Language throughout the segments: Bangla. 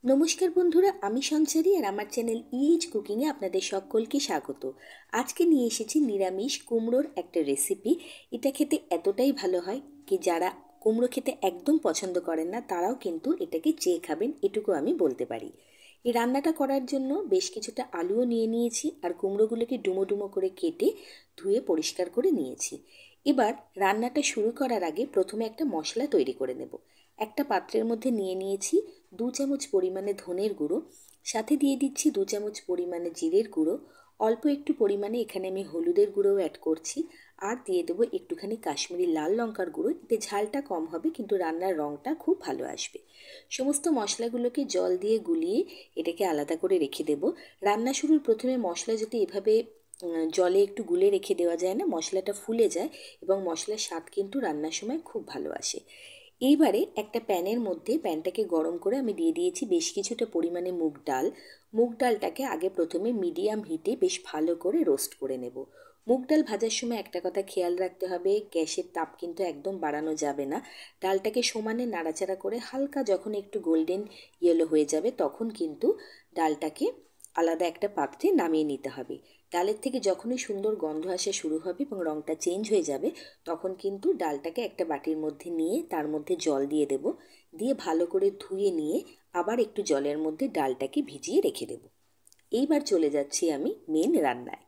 নমস্কার বন্ধুরা, আমি সঞ্চারী আর আমার চ্যানেল ইজ কুকিংয়ে আপনাদের সকলকে স্বাগত। আজকে নিয়ে এসেছি নিরামিষ কুমড়োর একটা রেসিপি। এটা খেতে এতটাই ভালো হয় কি যারা কুমড়ো খেতে একদম পছন্দ করেন না তারাও কিন্তু এটাকে চেয়ে খাবেন, এটুকু আমি বলতে পারি। এই রান্নাটা করার জন্য বেশ কিছুটা আলুও নিয়ে নিয়েছি আর কুমড়োগুলোকে ডুমো ডুমো করে কেটে ধুয়ে পরিষ্কার করে নিয়েছি। এবার রান্নাটা শুরু করার আগে প্রথমে একটা মশলা তৈরি করে নেব। একটা পাত্রের মধ্যে নিয়ে নিয়েছি 2 চামচ পরিমাণে ধনের গুঁড়ো, সাথে দিয়ে দিচ্ছি 2 চামচ পরিমাণে জিরের গুঁড়ো, অল্প একটু পরিমাণে এখানে আমি হলুদের গুঁড়োও অ্যাড করছি, আর দিয়ে দেবো একটুখানি কাশ্মীরি লাল লঙ্কার গুঁড়ো। এতে ঝালটা কম হবে কিন্তু রান্নার রঙটা খুব ভালো আসবে। সমস্ত মশলাগুলোকে জল দিয়ে গুলিয়ে এটাকে আলাদা করে রেখে দেব। রান্না শুরুর প্রথমে মশলা যদি এভাবে জলে একটু গুলে রেখে দেওয়া যায় না, মশলাটা ফুলে যায় এবং মশলার স্বাদ কিন্তু রান্নার সময় খুব ভালো আসে। এইবারে একটা প্যানের মধ্যে প্যানটাকে গরম করে আমি দিয়ে দিয়েছি বেশ কিছুটা পরিমাণে মুগ ডাল। মুগ ডালটাকে আগে প্রথমে মিডিয়াম হিটে বেশ ভালো করে রোস্ট করে নেব। মুগ ডাল ভাজার সময় একটা কথা খেয়াল রাখতে হবে, গ্যাসের তাপ কিন্তু একদম বাড়ানো যাবে না। ডালটাকে সমানে নাড়াচাড়া করে হালকা যখন একটু গোল্ডেন ইয়েলো হয়ে যাবে তখন কিন্তু ডালটাকে আলাদা একটা পাত্রে নামিয়ে নিতে হবে। ডালের থেকে যখনই সুন্দর গন্ধ আসা শুরু হবে এবং রঙটা চেঞ্জ হয়ে যাবে তখন কিন্তু ডালটাকে একটা বাটির মধ্যে নিয়ে তার মধ্যে জল দিয়ে দেব, দিয়ে ভালো করে ধুয়ে নিয়ে আবার একটু জলের মধ্যে ডালটাকে ভিজিয়ে রেখে দেব। এইবার চলে যাচ্ছি আমি মেন রান্নায়।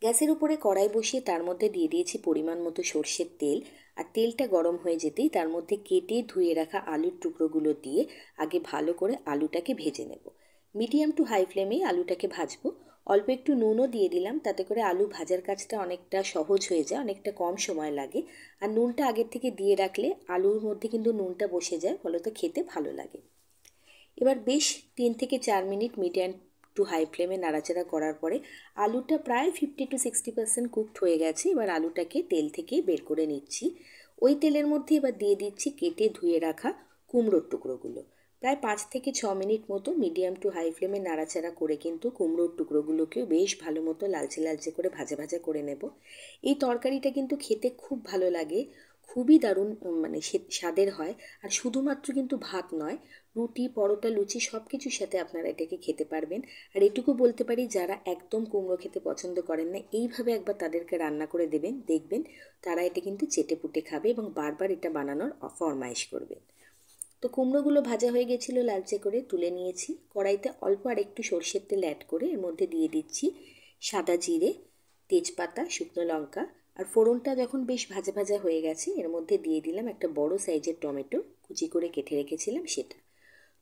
গ্যাসের উপরে কড়াই বসিয়ে তার মধ্যে দিয়ে দিয়েছি পরিমাণ মতো সর্ষের তেল, আর তেলটা গরম হয়ে যেতেই তার মধ্যে কেটে ধুয়ে রাখা আলুর টুকরোগুলো দিয়ে আগে ভালো করে আলুটাকে ভেজে নেব। মিডিয়াম টু হাই ফ্লেমেই আলুটাকে ভাজবো। অল্প একটু নুনও দিয়ে দিলাম, তাতে করে আলু ভাজার কাজটা অনেকটা সহজ হয়ে যায়, অনেকটা কম সময় লাগে। আর নুনটা আগের থেকে দিয়ে রাখলে আলুর মধ্যে কিন্তু নুনটা বসে যায়, ফলত খেতে ভালো লাগে। এবার বেশ 3 থেকে 4 মিনিট মিডিয়াম টু হাই ফ্লেমে নাড়াচাড়া করার পরে আলুটা প্রায় 50-60% কুকড হয়ে গেছে। এবার আলুটাকে তেল থেকে বের করে নিচ্ছি। ওই তেলের মধ্যে এবার দিয়ে দিচ্ছি কেটে ধুয়ে রাখা কুমড়োর টুকরোগুলো। প্রায় 5 থেকে 6 মিনিট মতো মিডিয়াম টু হাই ফ্লেমে নাড়াচাড়া করে কিন্তু কুমড়োর টুকরোগুলোকেও বেশ ভালো মতো লালচে লালচে করে ভাজা ভাজা করে নেব। এই তরকারিটা কিন্তু খেতে খুব ভালো লাগে, খুবই দারুণ মানে স্বাদের হয়। আর শুধুমাত্র কিন্তু ভাত নয়, রুটি, পরোটা, লুচি সব কিছুর সাথে আপনারা এটাকে খেতে পারবেন। আর এটুকু বলতে পারি, যারা একদম কুমড়ো খেতে পছন্দ করেন না এইভাবে একবার তাদেরকে রান্না করে দেবেন, দেখবেন তারা এটা কিন্তু চেটেপুটে খাবে এবং বারবার এটা বানানোর ফরমাইশ করবে। তো কুমড়োগুলো ভাজা হয়ে গেছিলো, লালচে করে তুলে নিয়েছি। কড়াইতে অল্প আর একটু সর্ষের তেল অ্যাড করে এর মধ্যে দিয়ে দিচ্ছি সাদা জিরে, তেজপাতা, শুকনো লঙ্কা। আর ফোড়নটা যখন বেশ ভাজা ভাজা হয়ে গেছে এর মধ্যে দিয়ে দিলাম একটা বড় সাইজের টমেটো, কুচি করে কেটে রেখেছিলাম সেটা।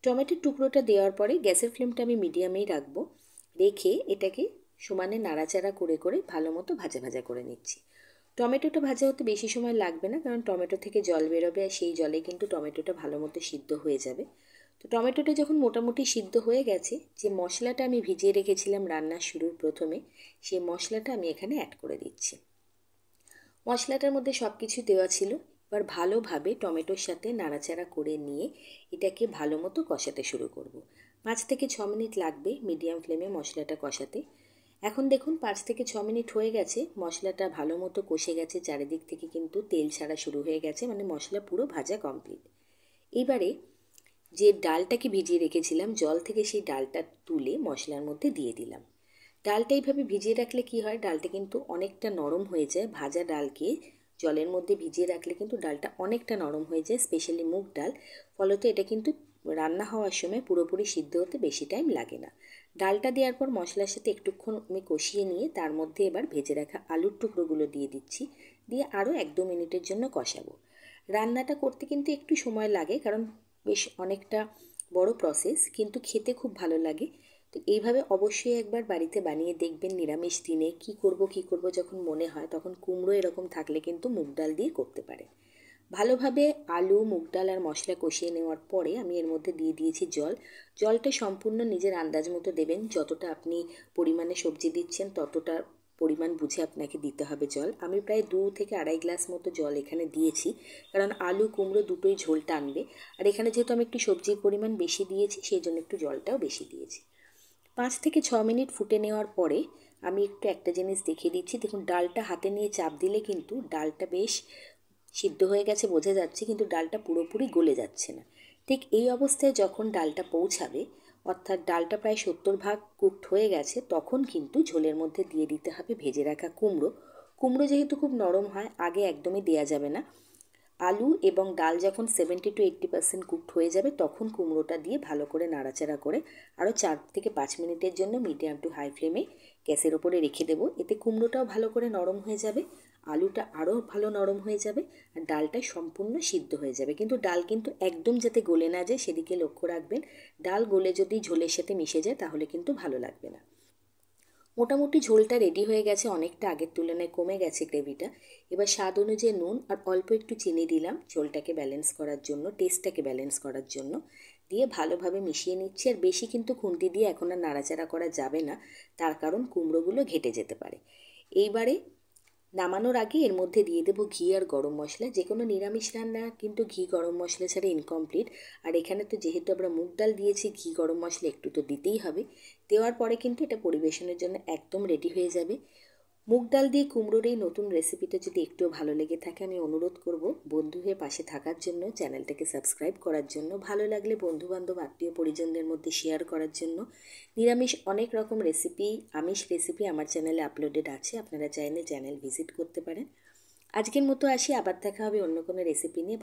টমেটোর টুকরোটা দেওয়ার পরে গ্যাসের ফ্লেমটা আমি মিডিয়ামেই রাখবো, রেখে এটাকে সমানে নাড়াচাড়া করে করে ভালো মতো ভাজা ভাজা করে নিচ্ছি। টমেটোটা ভাজা হতে বেশি সময় লাগবে না, কারণ টমেটো থেকে জল বেরোবে আর সেই জলে কিন্তু টমেটোটা ভালো মতো সিদ্ধ হয়ে যাবে। তো টমেটোটা যখন মোটামুটি সিদ্ধ হয়ে গেছে, যে মশলাটা আমি ভিজিয়ে রেখেছিলাম রান্নার শুরুর প্রথমে, সেই মশলাটা আমি এখানে অ্যাড করে দিচ্ছি। মশলাটার মধ্যে সব কিছু দেওয়া ছিল। এবার ভালোভাবে টমেটোর সাথে নাড়াচাড়া করে নিয়ে এটাকে ভালো মতো কষাতে শুরু করব। 5 থেকে 6 মিনিট লাগবে মিডিয়াম ফ্লেমে মশলাটা কষাতে। এখন দেখুন 5 থেকে 6 মিনিট হয়ে গেছে, মশলাটা ভালো মতো কষে গেছে, চারিদিক থেকে কিন্তু তেল ছাড়া শুরু হয়ে গেছে, মানে মশলা পুরো ভাজা কমপ্লিট। এবারে যে ডালটাকে ভিজিয়ে রেখেছিলাম জল থেকে, সেই ডালটা তুলে মশলার মধ্যে দিয়ে দিলাম। ডালটা এইভাবে ভিজিয়ে রাখলে কি হয়, ডালটা কিন্তু অনেকটা নরম হয়ে যায়। ভাজা ডালকে জলের মধ্যে ভিজিয়ে রাখলে কিন্তু ডালটা অনেকটা নরম হয়ে যায়, স্পেশালি মুগ ডাল। ফলত এটা কিন্তু রান্না হওয়ার সময় পুরোপুরি সিদ্ধ হতে বেশি টাইম লাগে না। ডালটা দেওয়ার পর মশলার সাথে একটুক্ষণ আমি কষিয়ে নিয়ে তার মধ্যে এবার ভেজে রাখা আলুর টুকরোগুলো দিয়ে দিচ্ছি, দিয়ে আরও 1-2 মিনিটের জন্য কষাবো। রান্নাটা করতে কিন্তু একটু সময় লাগে, কারণ বেশ অনেকটা বড় প্রসেস, কিন্তু খেতে খুব ভালো লাগে। তো এইভাবে অবশ্যই একবার বাড়িতে বানিয়ে দেখবেন। নিরামিষ দিনে কি করব যখন মনে হয়, তখন কুমড়ো এরকম থাকলে কিন্তু মুগ ডাল দিয়ে করতে পারে। ভালোভাবে আলু, মুগ ডাল আর মশলা কষিয়ে নেওয়ার পরে আমি এর মধ্যে দিয়ে দিয়েছি জল। জলটা সম্পূর্ণ নিজের আন্দাজ মতো দেবেন, যতটা আপনি পরিমাণে সবজি দিচ্ছেন ততটা পরিমাণ বুঝে আপনাকে দিতে হবে জল। আমি প্রায় 2 থেকে 2.5 গ্লাস মতো জল এখানে দিয়েছি, কারণ আলু কুমড়ো দুটোই ঝোল টানবে। আর এখানে যেহেতু আমি একটু সবজির পরিমাণ বেশি দিয়েছি, সেই জন্য একটু জলটাও বেশি দিয়েছি। 5 থেকে 6 মিনিট ফুটে নেওয়ার পরে আমি একটু একটা জিনিস দেখিয়ে দিচ্ছি। দেখুন, ডালটা হাতে নিয়ে চাপ দিলে কিন্তু ডালটা বেশ সিদ্ধ হয়ে গেছে বোঝা যাচ্ছে, কিন্তু ডালটা পুরোপুরি গলে যাচ্ছে না। ঠিক এই অবস্থায় যখন ডালটা পৌঁছাবে, অর্থাৎ ডালটা প্রায় 70% কুকড হয়ে গেছে, তখন কিন্তু ঝোলের মধ্যে দিয়ে দিতে হবে ভেজে রাখা কুমড়ো। কুমড়ো যেহেতু খুব নরম হয়, আগে একদমই দেওয়া যাবে না। আলু এবং ডাল যখন 70 to 80% কুকড হয়ে যাবে, তখন কুমড়োটা দিয়ে ভালো করে নাড়াচাড়া করে আরও 4 থেকে 5 মিনিটের জন্য মিডিয়াম টু হাই ফ্লেমে গ্যাসের ওপরে রেখে দেবো। এতে কুমড়োটাও ভালো করে নরম হয়ে যাবে, আলুটা আরও ভালো নরম হয়ে যাবে, আর ডালটা সম্পূর্ণ সিদ্ধ হয়ে যাবে। কিন্তু ডাল কিন্তু একদম যাতে গলে না যায় সেদিকে লক্ষ্য রাখবেন। ডাল গলে যদি ঝোলের সাথে মিশে যায় তাহলে কিন্তু ভালো লাগবে না। মোটামুটি ঝোলটা রেডি হয়ে গেছে, অনেকটা আগের তুলনায় কমে গেছে গ্রেভিটা। এবার স্বাদ অনুযায়ী নুন আর অল্প একটু চিনি দিলাম ঝোলটাকে ব্যালেন্স করার জন্য, টেস্টটাকে ব্যালেন্স করার জন্য। দিয়ে ভালোভাবে মিশিয়ে নিচ্ছি। আর বেশি কিন্তু খুন্তি দিয়ে এখন আর নাড়াচাড়া করা যাবে না, তার কারণ কুমড়োগুলো ঘেটে যেতে পারে। এইবারে নামানোর আগে এর মধ্যে দিয়ে দেবো ঘি আর গরম মশলা। যে কোনো নিরামিষ রান্না কিন্তু ঘি গরম মশলা ছাড়া ইনকমপ্লিট। আর এখানে তো যেহেতু আমরা মুগ ডাল দিয়েছি, ঘি গরম মশলা একটু তো দিতেই হবে। দেওয়ার পরে কিন্তু এটা পরিবেশনের জন্য একদম রেডি হয়ে যাবে। মুগ ডাল দিয়ে কুমড়োর এই নতুন রেসিপিটা যদি একটু ভালো লেগে থাকে, আমি অনুরোধ করব বন্ধু হয়ে পাশে থাকার জন্য, চ্যানেলটাকে সাবস্ক্রাইব করার জন্য, ভালো লাগলে বন্ধুবান্ধব আত্মীয় পরিজনদের মধ্যে শেয়ার করার জন্য। নিরামিষ অনেক রকম রেসিপি, আমিষ রেসিপি আমার চ্যানেলে আপলোডেড আছে, আপনারা চাইলে চ্যানেল ভিজিট করতে পারেন। আজকের মতো আসি, আবার দেখা হবে অন্য কোনো রেসিপি নিয়ে।